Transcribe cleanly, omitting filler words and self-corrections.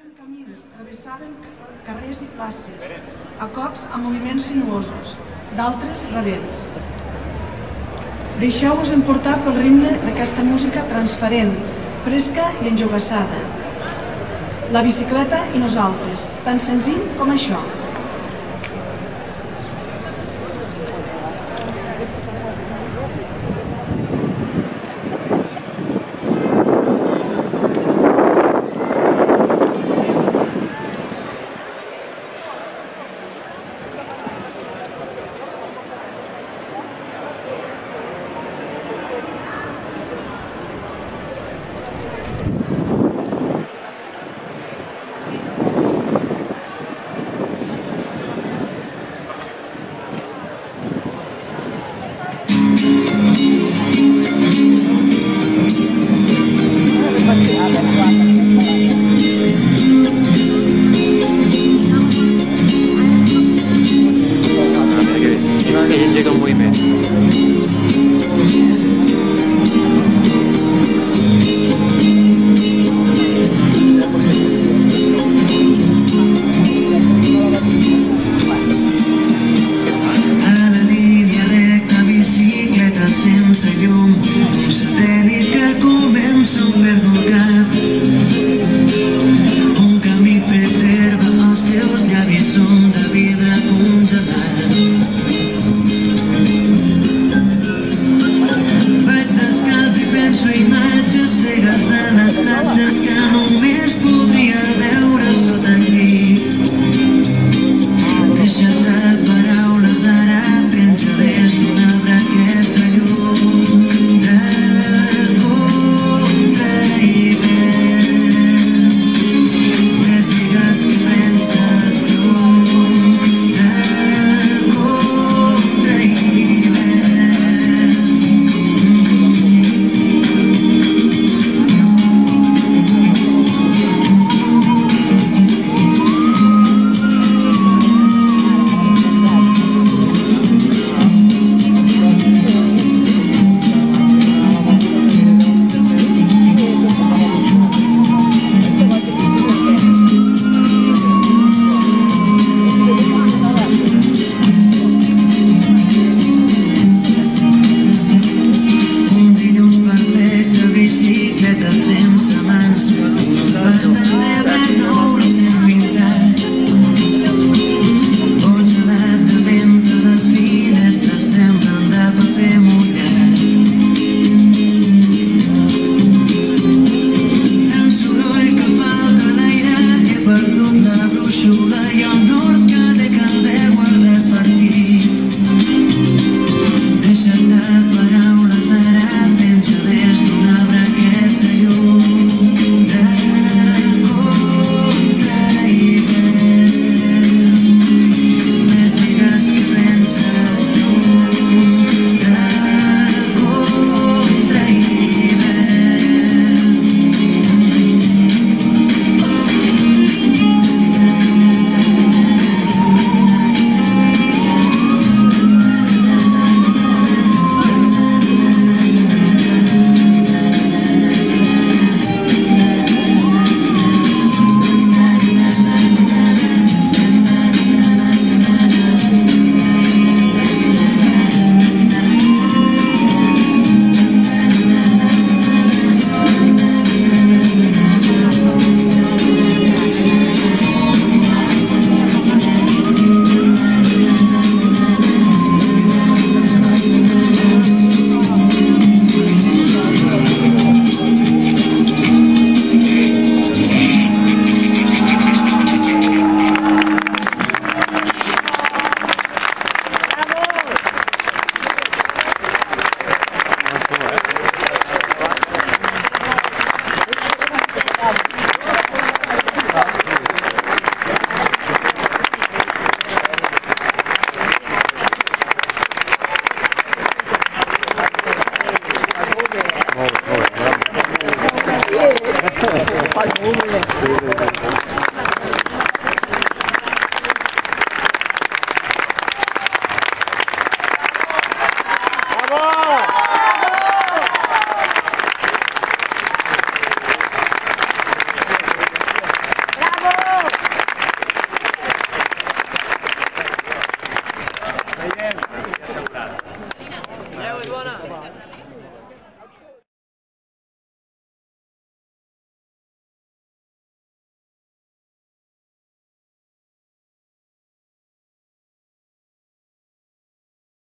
Correven camins, travessaven carrers i places, a cops amb moviments sinuosos, d'altres rebents. Deixeu-vos emportar pel ritme d'aquesta música transparent, fresca i enjogassada. La bicicleta i nosaltres, tan senzill com això. llega un moviment. A la línia recta, bicicleta sense llum, un satèl·lit que comença on perdo el cap. Un camí fet d'herba, els teus llavis són de vidre congelat. Vaig descalç i penso i mai